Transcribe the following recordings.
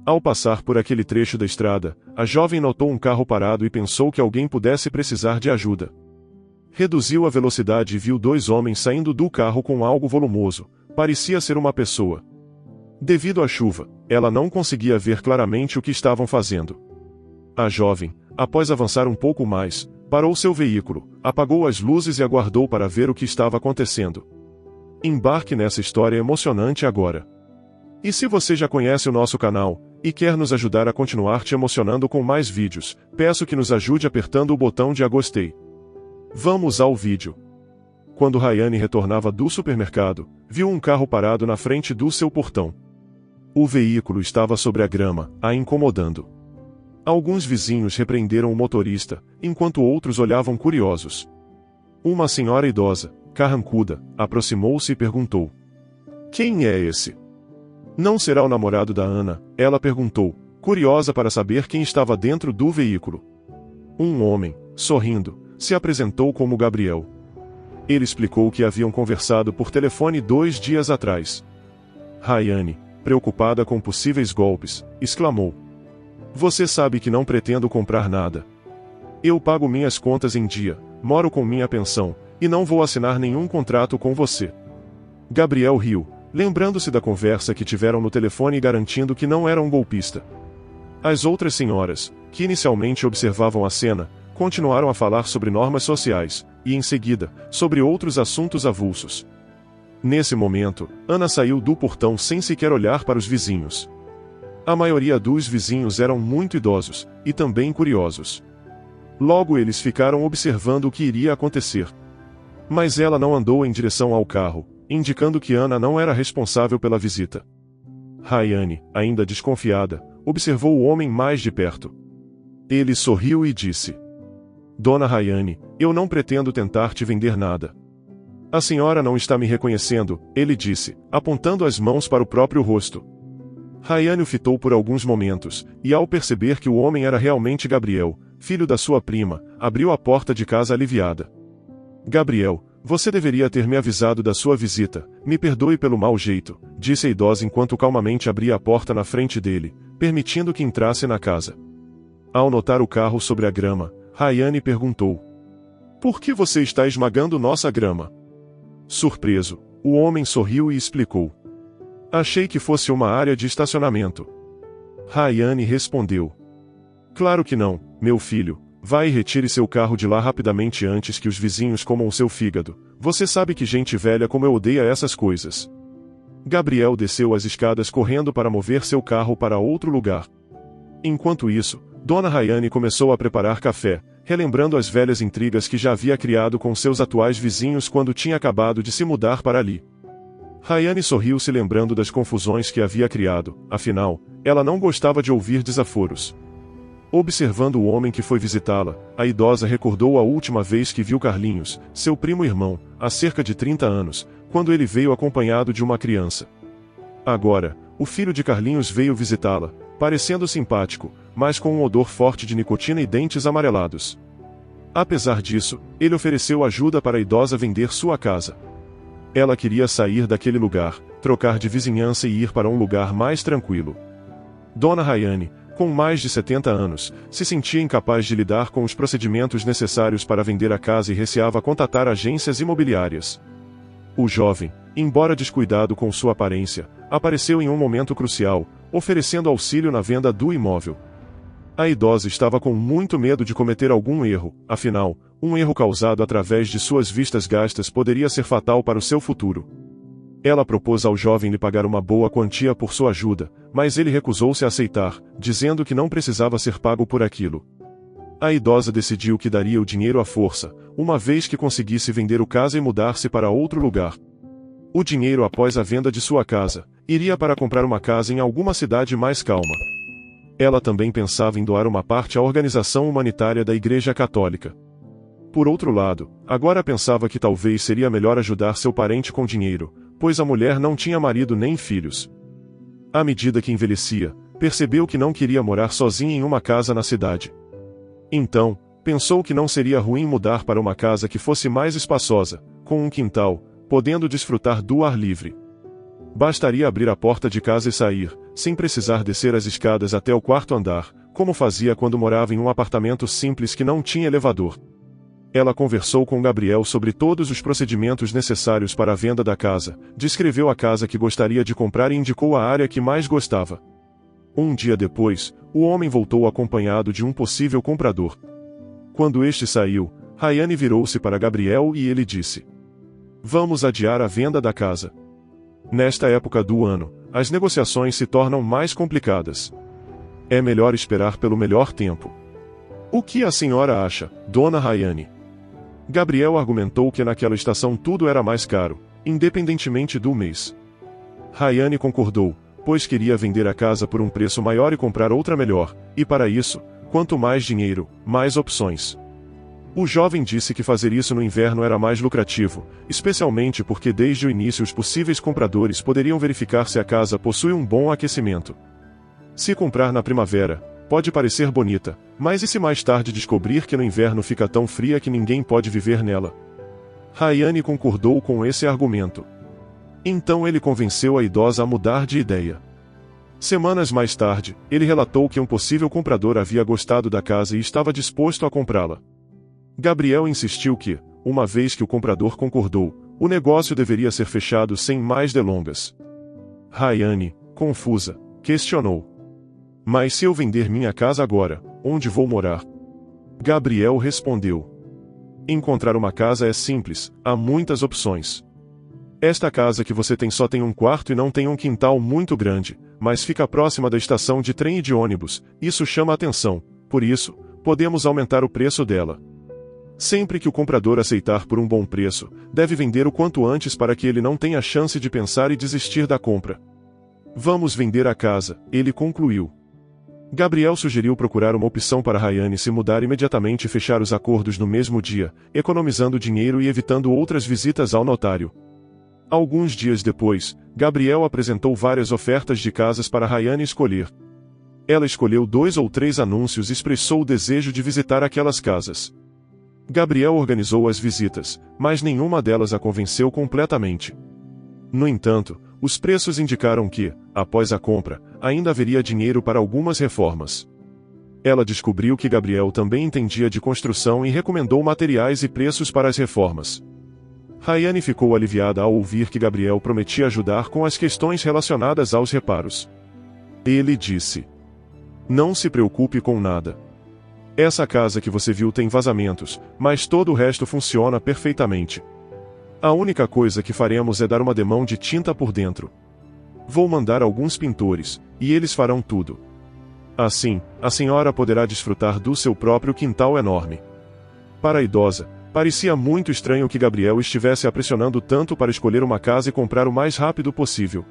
Ao passar por aquele trecho da estrada, a jovem notou um carro parado e pensou que alguém pudesse precisar de ajuda. Reduziu a velocidade e viu dois homens saindo do carro com algo volumoso. Parecia ser uma pessoa. Devido à chuva, ela não conseguia ver claramente o que estavam fazendo. A jovem, após avançar um pouco mais, parou seu veículo, apagou as luzes e aguardou para ver o que estava acontecendo. Embarque nessa história emocionante agora. E se você já conhece o nosso canal, e quer nos ajudar a continuar te emocionando com mais vídeos, peço que nos ajude apertando o botão de gostei. Vamos ao vídeo. Quando Rayane retornava do supermercado, viu um carro parado na frente do seu portão. O veículo estava sobre a grama, a incomodando. Alguns vizinhos repreenderam o motorista, enquanto outros olhavam curiosos. Uma senhora idosa, carrancuda, aproximou-se e perguntou: "Quem é esse?" "Não será o namorado da Ana?" ela perguntou, curiosa para saber quem estava dentro do veículo. Um homem, sorrindo, se apresentou como Gabriel. Ele explicou que haviam conversado por telefone 2 dias atrás. Rayane, preocupada com possíveis golpes, exclamou: "Você sabe que não pretendo comprar nada. Eu pago minhas contas em dia, moro com minha pensão, e não vou assinar nenhum contrato com você." Gabriel riu, lembrando-se da conversa que tiveram no telefone e garantindo que não era um golpista. As outras senhoras, que inicialmente observavam a cena, continuaram a falar sobre normas sociais, e em seguida, sobre outros assuntos avulsos. Nesse momento, Ana saiu do portão sem sequer olhar para os vizinhos. A maioria dos vizinhos eram muito idosos, e também curiosos. Logo eles ficaram observando o que iria acontecer. Mas ela não andou em direção ao carro, indicando que Ana não era responsável pela visita. Rayane, ainda desconfiada, observou o homem mais de perto. Ele sorriu e disse: "Dona Rayane, eu não pretendo tentar te vender nada." "A senhora não está me reconhecendo", ele disse, apontando as mãos para o próprio rosto. Rayane o fitou por alguns momentos, e ao perceber que o homem era realmente Gabriel, filho da sua prima, abriu a porta de casa aliviada. "Gabriel, você deveria ter me avisado da sua visita, me perdoe pelo mau jeito", disse a idosa enquanto calmamente abria a porta na frente dele, permitindo que entrasse na casa. Ao notar o carro sobre a grama, Rayane perguntou: "Por que você está esmagando nossa grama?" Surpreso, o homem sorriu e explicou: "Achei que fosse uma área de estacionamento." Rayane respondeu: "Claro que não, meu filho. Vai e retire seu carro de lá rapidamente antes que os vizinhos comam seu fígado. Você sabe que gente velha como eu odeia essas coisas." Gabriel desceu as escadas correndo para mover seu carro para outro lugar. Enquanto isso, Dona Rayane começou a preparar café, relembrando as velhas intrigas que já havia criado com seus atuais vizinhos quando tinha acabado de se mudar para ali. Rayane sorriu se lembrando das confusões que havia criado, afinal, ela não gostava de ouvir desaforos. Observando o homem que foi visitá-la, a idosa recordou a última vez que viu Carlinhos, seu primo-irmão, há cerca de 30 anos, quando ele veio acompanhado de uma criança. Agora, o filho de Carlinhos veio visitá-la, parecendo simpático, mas com um odor forte de nicotina e dentes amarelados. Apesar disso, ele ofereceu ajuda para a idosa vender sua casa. Ela queria sair daquele lugar, trocar de vizinhança e ir para um lugar mais tranquilo. Dona Rayane, com mais de 70 anos, se sentia incapaz de lidar com os procedimentos necessários para vender a casa e receava contatar agências imobiliárias. O jovem, embora descuidado com sua aparência, apareceu em um momento crucial, oferecendo auxílio na venda do imóvel. A idosa estava com muito medo de cometer algum erro, afinal, um erro causado através de suas vistas gastas poderia ser fatal para o seu futuro. Ela propôs ao jovem lhe pagar uma boa quantia por sua ajuda, mas ele recusou-se a aceitar, dizendo que não precisava ser pago por aquilo. A idosa decidiu que daria o dinheiro à força, uma vez que conseguisse vender a casa e mudar-se para outro lugar. O dinheiro após a venda de sua casa, iria para comprar uma casa em alguma cidade mais calma. Ela também pensava em doar uma parte à organização humanitária da Igreja Católica. Por outro lado, agora pensava que talvez seria melhor ajudar seu parente com dinheiro, pois a mulher não tinha marido nem filhos. À medida que envelhecia, percebeu que não queria morar sozinha em uma casa na cidade. Então, pensou que não seria ruim mudar para uma casa que fosse mais espaçosa, com um quintal, podendo desfrutar do ar livre. Bastaria abrir a porta de casa e sair, sem precisar descer as escadas até o quarto andar, como fazia quando morava em um apartamento simples que não tinha elevador. Ela conversou com Gabriel sobre todos os procedimentos necessários para a venda da casa, descreveu a casa que gostaria de comprar e indicou a área que mais gostava. Um dia depois, o homem voltou acompanhado de um possível comprador. Quando este saiu, Rayane virou-se para Gabriel e ele disse: "Vamos adiar a venda da casa. Nesta época do ano, as negociações se tornam mais complicadas. É melhor esperar pelo melhor tempo." "O que a senhora acha, dona Rayane?" Gabriel argumentou que naquela estação tudo era mais caro, independentemente do mês. Rayane concordou, pois queria vender a casa por um preço maior e comprar outra melhor, e para isso, quanto mais dinheiro, mais opções. O jovem disse que fazer isso no inverno era mais lucrativo, especialmente porque desde o início os possíveis compradores poderiam verificar se a casa possui um bom aquecimento. Se comprar na primavera, pode parecer bonita, mas e se mais tarde descobrir que no inverno fica tão fria que ninguém pode viver nela? Rayane concordou com esse argumento. Então ele convenceu a idosa a mudar de ideia. Semanas mais tarde, ele relatou que um possível comprador havia gostado da casa e estava disposto a comprá-la. Gabriel insistiu que, uma vez que o comprador concordou, o negócio deveria ser fechado sem mais delongas. Rayane, confusa, questionou: "Mas se eu vender minha casa agora, onde vou morar?" Gabriel respondeu: "Encontrar uma casa é simples, há muitas opções. Esta casa que você tem só tem um quarto e não tem um quintal muito grande, mas fica próxima da estação de trem e de ônibus, isso chama a atenção, por isso, podemos aumentar o preço dela. Sempre que o comprador aceitar por um bom preço, deve vender o quanto antes para que ele não tenha chance de pensar e desistir da compra. Vamos vender a casa", ele concluiu. Gabriel sugeriu procurar uma opção para Rayane se mudar imediatamente e fechar os acordos no mesmo dia, economizando dinheiro e evitando outras visitas ao notário. Alguns dias depois, Gabriel apresentou várias ofertas de casas para Rayane escolher. Ela escolheu 2 ou 3 anúncios e expressou o desejo de visitar aquelas casas. Gabriel organizou as visitas, mas nenhuma delas a convenceu completamente. No entanto, os preços indicaram que, após a compra, ainda haveria dinheiro para algumas reformas. Ela descobriu que Gabriel também entendia de construção e recomendou materiais e preços para as reformas. Rayane ficou aliviada ao ouvir que Gabriel prometia ajudar com as questões relacionadas aos reparos. Ele disse: "Não se preocupe com nada. Essa casa que você viu tem vazamentos, mas todo o resto funciona perfeitamente. A única coisa que faremos é dar uma demão de tinta por dentro. Vou mandar alguns pintores, e eles farão tudo. Assim, a senhora poderá desfrutar do seu próprio quintal enorme." Para a idosa, parecia muito estranho que Gabriel estivesse a pressionando tanto para escolher uma casa e comprar o mais rápido possível.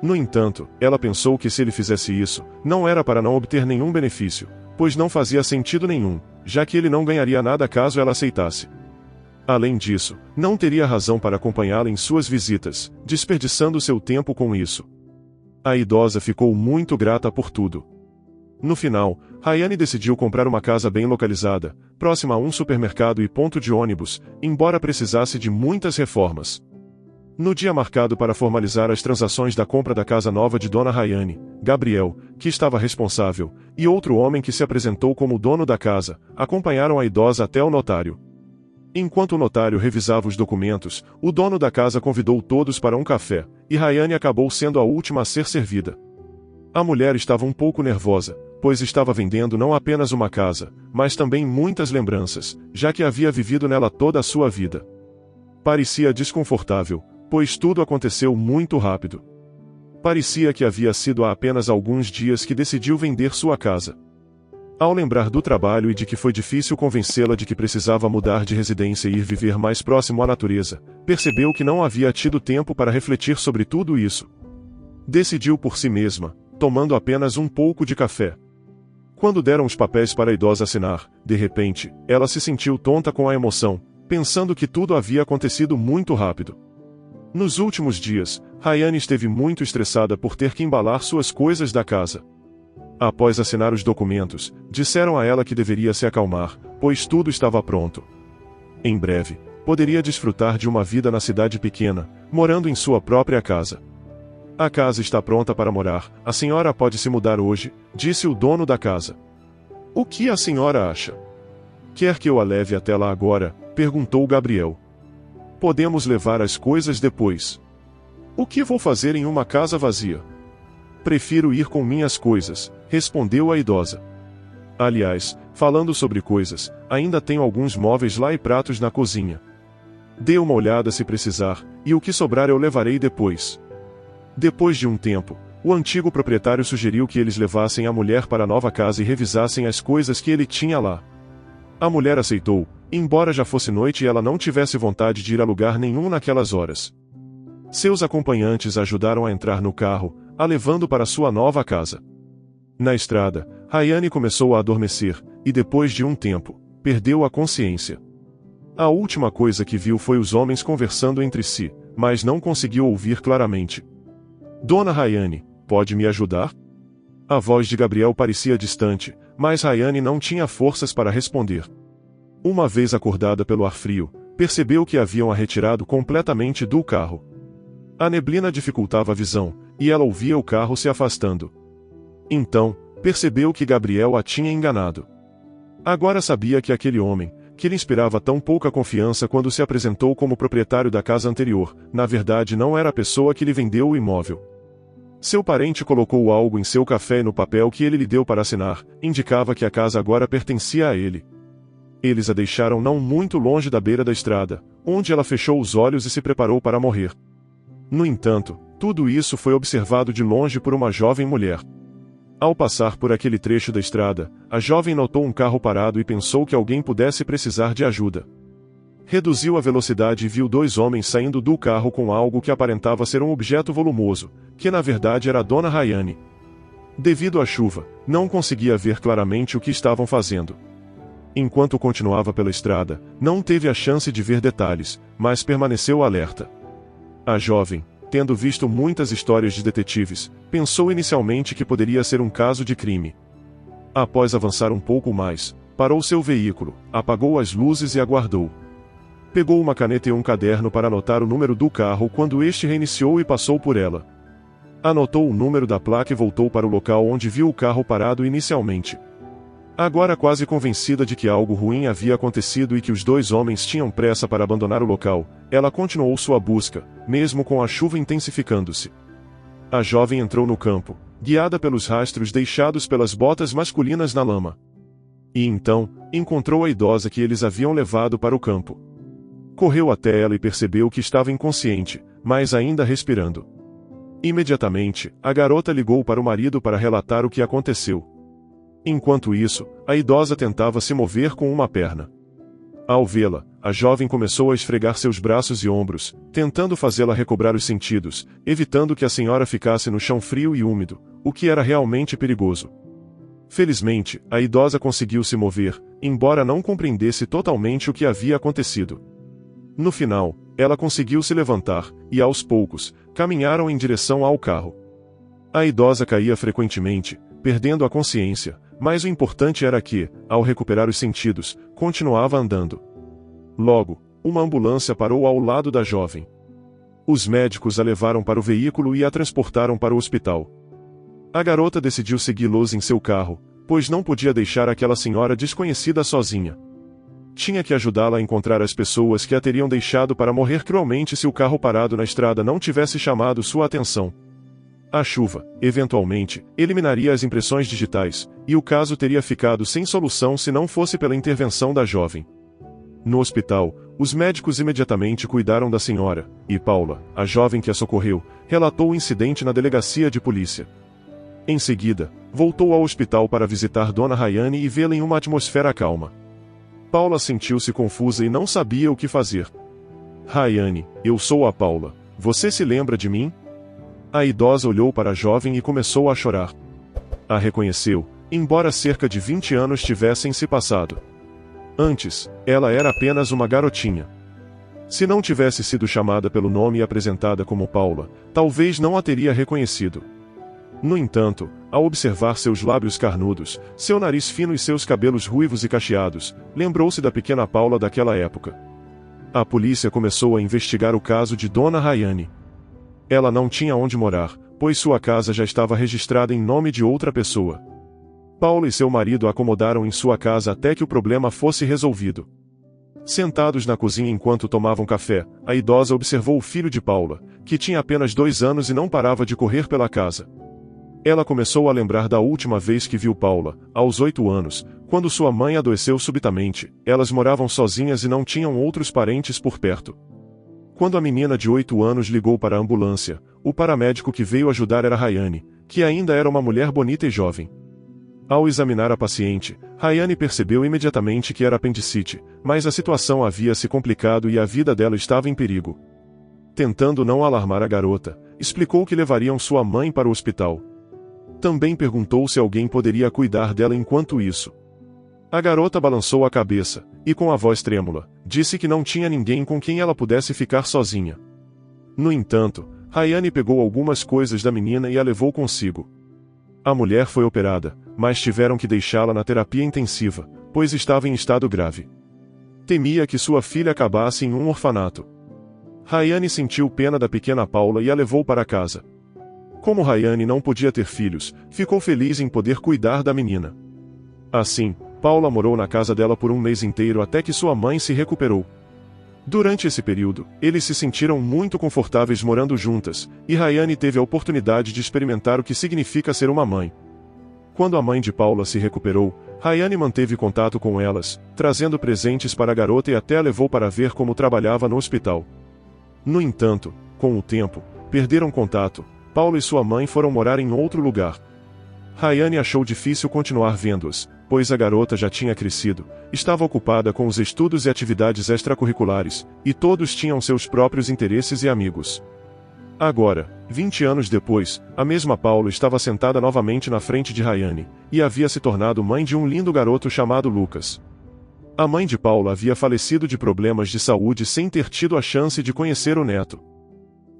No entanto, ela pensou que se ele fizesse isso, não era para não obter nenhum benefício, pois não fazia sentido nenhum, já que ele não ganharia nada caso ela aceitasse. Além disso, não teria razão para acompanhá-la em suas visitas, desperdiçando seu tempo com isso. A idosa ficou muito grata por tudo. No final, Rayane decidiu comprar uma casa bem localizada, próxima a um supermercado e ponto de ônibus, embora precisasse de muitas reformas. No dia marcado para formalizar as transações da compra da casa nova de Dona Rayane, Gabriel, que estava responsável, e outro homem que se apresentou como dono da casa, acompanharam a idosa até o notário. Enquanto o notário revisava os documentos, o dono da casa convidou todos para um café, e Rayane acabou sendo a última a ser servida. A mulher estava um pouco nervosa, pois estava vendendo não apenas uma casa, mas também muitas lembranças, já que havia vivido nela toda a sua vida. Parecia desconfortável, pois tudo aconteceu muito rápido. Parecia que havia sido há apenas alguns dias que decidiu vender sua casa. Ao lembrar do trabalho e de que foi difícil convencê-la de que precisava mudar de residência e ir viver mais próximo à natureza, percebeu que não havia tido tempo para refletir sobre tudo isso. Decidiu por si mesma, tomando apenas um pouco de café. Quando deram os papéis para a idosa assinar, de repente, ela se sentiu tonta com a emoção, pensando que tudo havia acontecido muito rápido. Nos últimos dias, Rayane esteve muito estressada por ter que embalar suas coisas da casa. Após assinar os documentos, disseram a ela que deveria se acalmar, pois tudo estava pronto. Em breve, poderia desfrutar de uma vida na cidade pequena, morando em sua própria casa. A casa está pronta para morar, a senhora pode se mudar hoje, disse o dono da casa. O que a senhora acha? Quer que eu a leve até lá agora? Perguntou Gabriel. Podemos levar as coisas depois. O que vou fazer em uma casa vazia? Prefiro ir com minhas coisas, respondeu a idosa. Aliás, falando sobre coisas, ainda tenho alguns móveis lá e pratos na cozinha. Dê uma olhada se precisar, e o que sobrar eu levarei depois. Depois de um tempo, o antigo proprietário sugeriu que eles levassem a mulher para a nova casa e revisassem as coisas que ele tinha lá. A mulher aceitou, embora já fosse noite e ela não tivesse vontade de ir a lugar nenhum naquelas horas. Seus acompanhantes ajudaram a entrar no carro, a levando para sua nova casa. Na estrada, Rayane começou a adormecer, e depois de um tempo, perdeu a consciência. A última coisa que viu foi os homens conversando entre si, mas não conseguiu ouvir claramente. Dona Rayane, pode me ajudar? A voz de Gabriel parecia distante, mas Rayane não tinha forças para responder. Uma vez acordada pelo ar frio, percebeu que haviam a retirado completamente do carro. A neblina dificultava a visão, e ela ouvia o carro se afastando. Então, percebeu que Gabriel a tinha enganado. Agora sabia que aquele homem, que lhe inspirava tão pouca confiança quando se apresentou como proprietário da casa anterior, na verdade não era a pessoa que lhe vendeu o imóvel. Seu parente colocou algo em seu café e no papel que ele lhe deu para assinar, indicava que a casa agora pertencia a ele. Eles a deixaram não muito longe da beira da estrada, onde ela fechou os olhos e se preparou para morrer. No entanto, tudo isso foi observado de longe por uma jovem mulher. Ao passar por aquele trecho da estrada, a jovem notou um carro parado e pensou que alguém pudesse precisar de ajuda. Reduziu a velocidade e viu dois homens saindo do carro com algo que aparentava ser um objeto volumoso, que na verdade era a Dona Rayane. Devido à chuva, não conseguia ver claramente o que estavam fazendo. Enquanto continuava pela estrada, não teve a chance de ver detalhes, mas permaneceu alerta. A jovem, tendo visto muitas histórias de detetives, pensou inicialmente que poderia ser um caso de crime. Após avançar um pouco mais, parou seu veículo, apagou as luzes e aguardou. Pegou uma caneta e um caderno para anotar o número do carro quando este reiniciou e passou por ela. Anotou o número da placa e voltou para o local onde viu o carro parado inicialmente. Agora quase convencida de que algo ruim havia acontecido e que os dois homens tinham pressa para abandonar o local, ela continuou sua busca, mesmo com a chuva intensificando-se. A jovem entrou no campo, guiada pelos rastros deixados pelas botas masculinas na lama. E então, encontrou a idosa que eles haviam levado para o campo. Correu até ela e percebeu que estava inconsciente, mas ainda respirando. Imediatamente, a garota ligou para o marido para relatar o que aconteceu. Enquanto isso, a idosa tentava se mover com uma perna. Ao vê-la, a jovem começou a esfregar seus braços e ombros, tentando fazê-la recobrar os sentidos, evitando que a senhora ficasse no chão frio e úmido, o que era realmente perigoso. Felizmente, a idosa conseguiu se mover, embora não compreendesse totalmente o que havia acontecido. No final, ela conseguiu se levantar, e aos poucos, caminharam em direção ao carro. A idosa caía frequentemente, perdendo a consciência, mas o importante era que, ao recuperar os sentidos, continuava andando. Logo, uma ambulância parou ao lado da jovem. Os médicos a levaram para o veículo e a transportaram para o hospital. A garota decidiu segui-los em seu carro, pois não podia deixar aquela senhora desconhecida sozinha. Tinha que ajudá-la a encontrar as pessoas que a teriam deixado para morrer cruelmente se o carro parado na estrada não tivesse chamado sua atenção. A chuva, eventualmente, eliminaria as impressões digitais, e o caso teria ficado sem solução se não fosse pela intervenção da jovem. No hospital, os médicos imediatamente cuidaram da senhora, e Paula, a jovem que a socorreu, relatou o incidente na delegacia de polícia. Em seguida, voltou ao hospital para visitar Dona Rayane e vê-la em uma atmosfera calma. Paula sentiu-se confusa e não sabia o que fazer. Rayane, eu sou a Paula. Você se lembra de mim? A idosa olhou para a jovem e começou a chorar. A reconheceu, embora cerca de 20 anos tivessem se passado. Antes, ela era apenas uma garotinha. Se não tivesse sido chamada pelo nome e apresentada como Paula, talvez não a teria reconhecido. No entanto, ao observar seus lábios carnudos, seu nariz fino e seus cabelos ruivos e cacheados, lembrou-se da pequena Paula daquela época. A polícia começou a investigar o caso de Dona Rayane. Ela não tinha onde morar, pois sua casa já estava registrada em nome de outra pessoa. Paula e seu marido a acomodaram em sua casa até que o problema fosse resolvido. Sentados na cozinha enquanto tomavam café, a idosa observou o filho de Paula, que tinha apenas 2 anos e não parava de correr pela casa. Ela começou a lembrar da última vez que viu Paula, aos 8 anos, quando sua mãe adoeceu subitamente. Elas moravam sozinhas e não tinham outros parentes por perto. Quando a menina de 8 anos ligou para a ambulância, o paramédico que veio ajudar era Rayane, que ainda era uma mulher bonita e jovem. Ao examinar a paciente, Rayane percebeu imediatamente que era apendicite, mas a situação havia se complicado e a vida dela estava em perigo. Tentando não alarmar a garota, explicou que levariam sua mãe para o hospital. Também perguntou se alguém poderia cuidar dela enquanto isso. A garota balançou a cabeça, e com a voz trêmula, disse que não tinha ninguém com quem ela pudesse ficar sozinha. No entanto, Rayane pegou algumas coisas da menina e a levou consigo. A mulher foi operada, mas tiveram que deixá-la na terapia intensiva, pois estava em estado grave. Temia que sua filha acabasse em um orfanato. Rayane sentiu pena da pequena Paula e a levou para casa. Como Rayane não podia ter filhos, ficou feliz em poder cuidar da menina. Assim, Paula morou na casa dela por 1 mês inteiro até que sua mãe se recuperou. Durante esse período, eles se sentiram muito confortáveis morando juntas, e Rayane teve a oportunidade de experimentar o que significa ser uma mãe. Quando a mãe de Paula se recuperou, Rayane manteve contato com elas, trazendo presentes para a garota e até a levou para ver como trabalhava no hospital. No entanto, com o tempo, perderam contato. Paula e sua mãe foram morar em outro lugar. Rayane achou difícil continuar vendo-as, pois a garota já tinha crescido, estava ocupada com os estudos e atividades extracurriculares, e todos tinham seus próprios interesses e amigos. Agora, 20 anos depois, a mesma Paula estava sentada novamente na frente de Rayane, e havia se tornado mãe de um lindo garoto chamado Lucas. A mãe de Paula havia falecido de problemas de saúde sem ter tido a chance de conhecer o neto.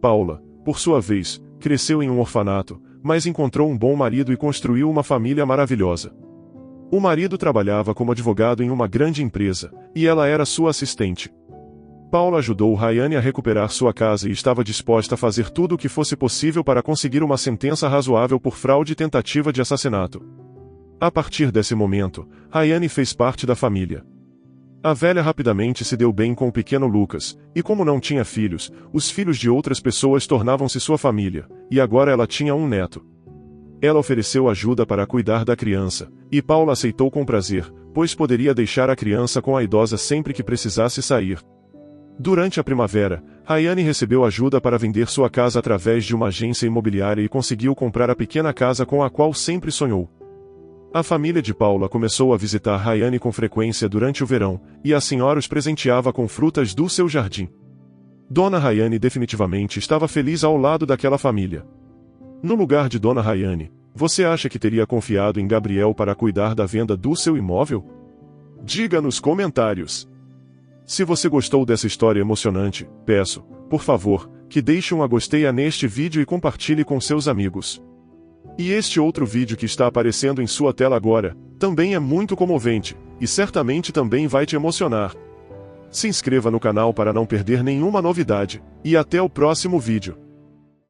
Paula, por sua vez, cresceu em um orfanato, mas encontrou um bom marido e construiu uma família maravilhosa. O marido trabalhava como advogado em uma grande empresa, e ela era sua assistente. Paula ajudou Rayane a recuperar sua casa e estava disposta a fazer tudo o que fosse possível para conseguir uma sentença razoável por fraude e tentativa de assassinato. A partir desse momento, Rayane fez parte da família. A velha rapidamente se deu bem com o pequeno Lucas, e como não tinha filhos, os filhos de outras pessoas tornavam-se sua família, e agora ela tinha um neto. Ela ofereceu ajuda para cuidar da criança, e Paula aceitou com prazer, pois poderia deixar a criança com a idosa sempre que precisasse sair. Durante a primavera, Rayane recebeu ajuda para vender sua casa através de uma agência imobiliária e conseguiu comprar a pequena casa com a qual sempre sonhou. A família de Paula começou a visitar Rayane com frequência durante o verão, e a senhora os presenteava com frutas do seu jardim. Dona Rayane definitivamente estava feliz ao lado daquela família. No lugar de Dona Rayane, você acha que teria confiado em Gabriel para cuidar da venda do seu imóvel? Diga nos comentários. Se você gostou dessa história emocionante, peço, por favor, que deixe um gostei neste vídeo e compartilhe com seus amigos. E este outro vídeo que está aparecendo em sua tela agora, também é muito comovente, e certamente também vai te emocionar. Se inscreva no canal para não perder nenhuma novidade, e até o próximo vídeo.